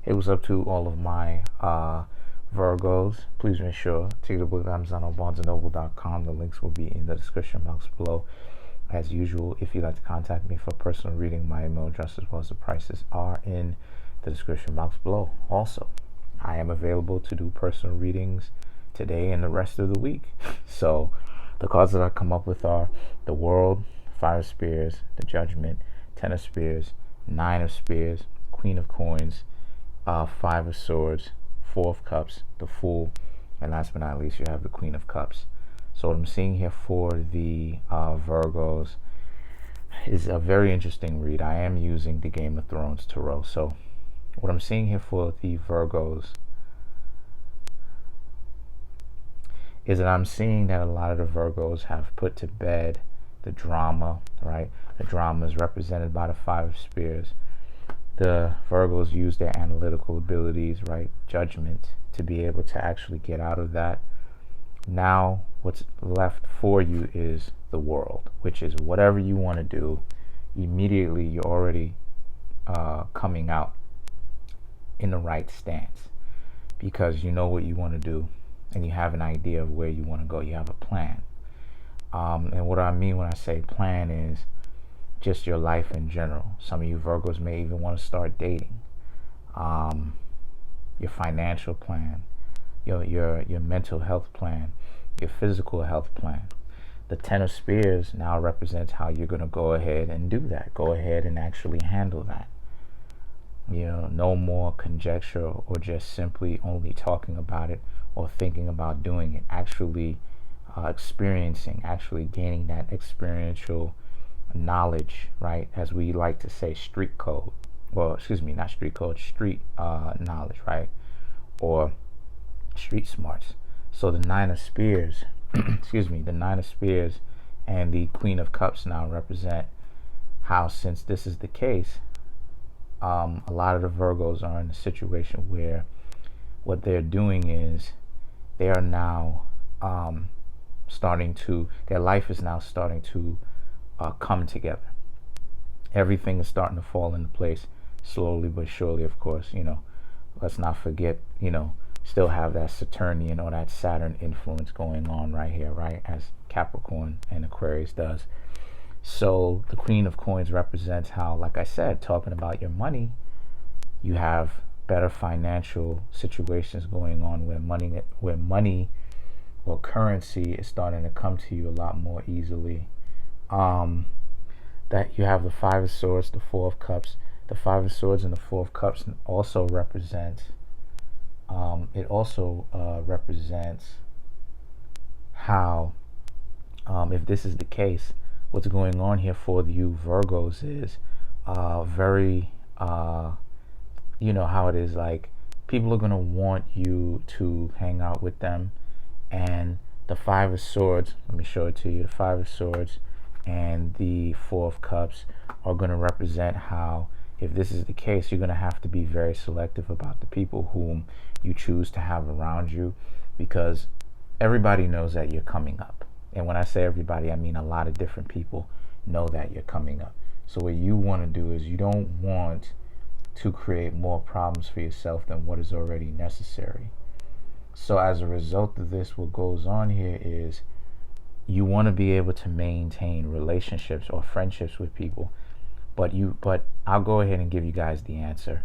Hey, what's up to all of my Virgos? Please make sure to get the book at Amazon or BarnesandNoble.com. The links will be in the description box below. As usual, if you'd like to contact me for personal reading, my email address as well as the prices are in the description box below. Also, I am available to do personal readings today and the rest of the week. So the cards that I come up with are the World, Five of Spears, the Judgment, Ten of Spears, Nine of Spears, Queen of Coins, Five of Swords, Four of Cups, the Fool, and last but not least, you have the Queen of Cups. So what I'm seeing here for the Virgos is a very interesting read. I am using the Game of Thrones Tarot. So what I'm seeing here for the Virgos is that I'm seeing that a lot of the Virgos have put to bed the drama, right? The drama is represented by the Five of Spears. The Virgos use their analytical abilities, right? Judgment, to be able to actually get out of that. Now, what's left for you is the World, which is whatever you want to do. Immediately, you're already coming out in the right stance because you know what you want to do and you have an idea of where you want to go. You have a plan. And what I mean when I say plan is just your life in general. Some of you Virgos may even want to start dating. Your financial plan, your mental health plan, your physical health plan. The Ten of Spears now represents how you're going to go ahead and do that. Go ahead and actually handle that. No more conjecture or just simply only talking about it or thinking about doing it. Actually experiencing, actually gaining that experiential knowledge, right? As we like to say, street code. Well, excuse me, not street code, street knowledge, right? Or street smarts. So the Nine of Spears, excuse me, the Nine of Spears and the Queen of Cups now represent how, since this is the case, a lot of the Virgos are in a situation where what they're doing is they are now their life is now starting to come together. Everything is starting to fall into place slowly but surely. Of course, let's not forget, still have that Saturnian or that Saturn influence going on right here, right, as Capricorn and Aquarius does. So the Queen of Coins represents how, like I said, talking about your money, you have better financial situations going on where money or currency is starting to come to you a lot more easily. That you have the Five of Swords, the Four of Cups. The Five of Swords and the Four of Cups also represent represents how, if this is the case, what's going on here for you Virgos is very you know how it is, like people are going to want you to hang out with them. And the Five of Swords, let me show it to you, the Five of Swords and the Four of Cups are going to represent how, if this is the case, you're going to have to be very selective about the people whom you choose to have around you, because everybody knows that you're coming up. And when I say everybody, I mean a lot of different people know that you're coming up. So what you want to do is you don't want to create more problems for yourself than what is already necessary. So as a result of this, what goes on here is you want to be able to maintain relationships or friendships with people, but I'll go ahead and give you guys the answer.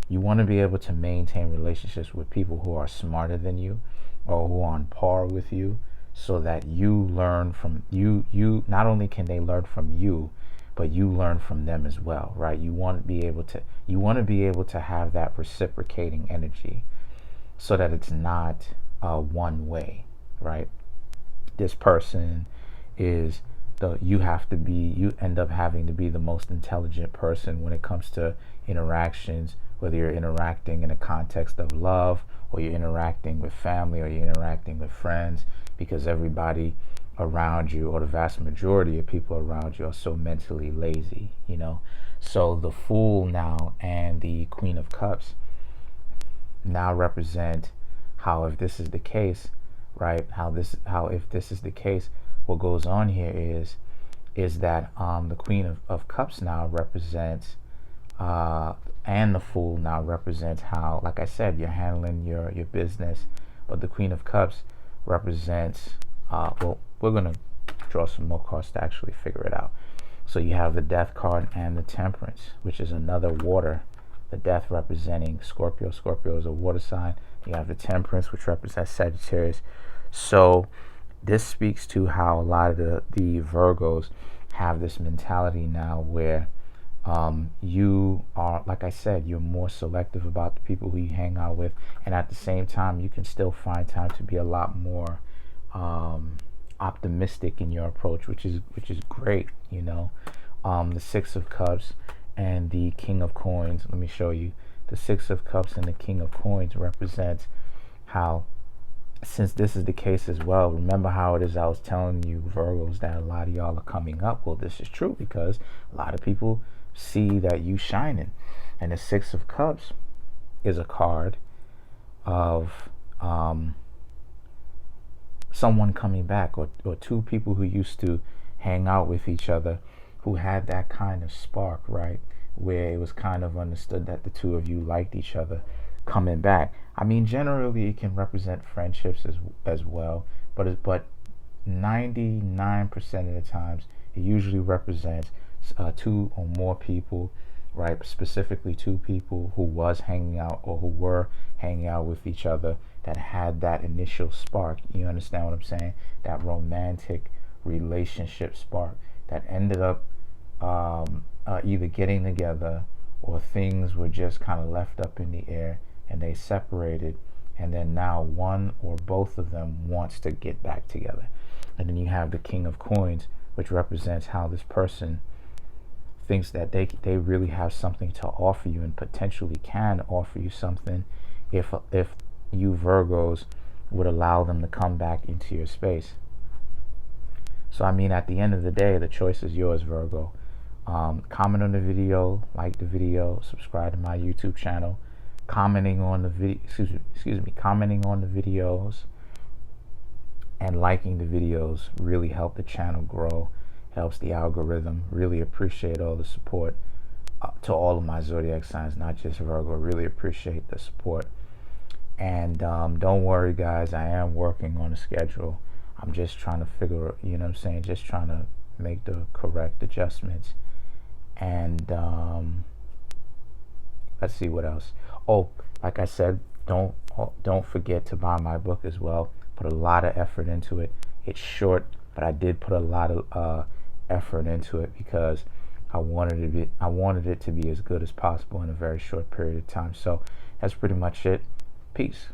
You want to be able to maintain relationships with people who are smarter than you or who are on par with you, so that you learn from you not only can they learn from you, but you learn from them as well, right? You want to be able to have that reciprocating energy, so that it's not one way, right? This person is you end up having to be the most intelligent person when it comes to interactions, whether you're interacting in a context of love, or you're interacting with family, or you're interacting with friends, because everybody around you, or the vast majority of people around you, are so mentally lazy, So the Fool now and the Queen of Cups now represent how, if this is the case, right, if this is the case, what goes on here is that the Queen of Cups now represents and the Fool now represents how, like I said, you're handling your business. But the Queen of Cups represents, well, we're going to draw some more cards to actually figure it out. So you have the Death card and the Temperance, which is another water. The Death representing Scorpio. Scorpio is a water sign. You have the Temperance, which represents Sagittarius. So this speaks to how a lot of the Virgos have this mentality now where you are, like I said, you're more selective about the people who you hang out with, and at the same time you can still find time to be a lot more optimistic in your approach, which is great, you know. The Six of Cups and the King of Coins, let me show you. The Six of Cups and the King of Coins represents how, since this is the case as well, remember how it is I was telling you, Virgos, that a lot of y'all are coming up. Well, this is true because a lot of people see that you shining. And the Six of Cups is a card of someone coming back, or two people who used to hang out with each other, who had that kind of spark, right, where it was kind of understood that the two of you liked each other, coming back. I mean, generally it can represent friendships as well, but 99% of the times it usually represents two or more people, right? Specifically two people who was hanging out or who were hanging out with each other that had that initial spark. You understand what I'm saying? That romantic relationship spark that ended up either getting together, or things were just kind of left up in the air and they separated, and then now one or both of them wants to get back together. And then you have the King of Coins, which represents how this person thinks that they really have something to offer you, and potentially can offer you something if you Virgos would allow them to come back into your space. So I mean, at the end of the day, the choice is yours, Virgo. Comment on the video, like the video, subscribe to my YouTube channel. Commenting on the video, commenting on the videos and liking the videos really help the channel grow, helps the algorithm. Really appreciate all the support to all of my zodiac signs, not just Virgo. Really appreciate the support. And don't worry, guys, I am working on a schedule. I'm just trying to figure, you know what I'm saying, just trying to make the correct adjustments. And let's see what else. Oh, like I said, don't forget to buy my book as well. Put a lot of effort into it. It's short, but I did put a lot of effort into it because I wanted it to be as good as possible in a very short period of time. So that's pretty much it. Peace.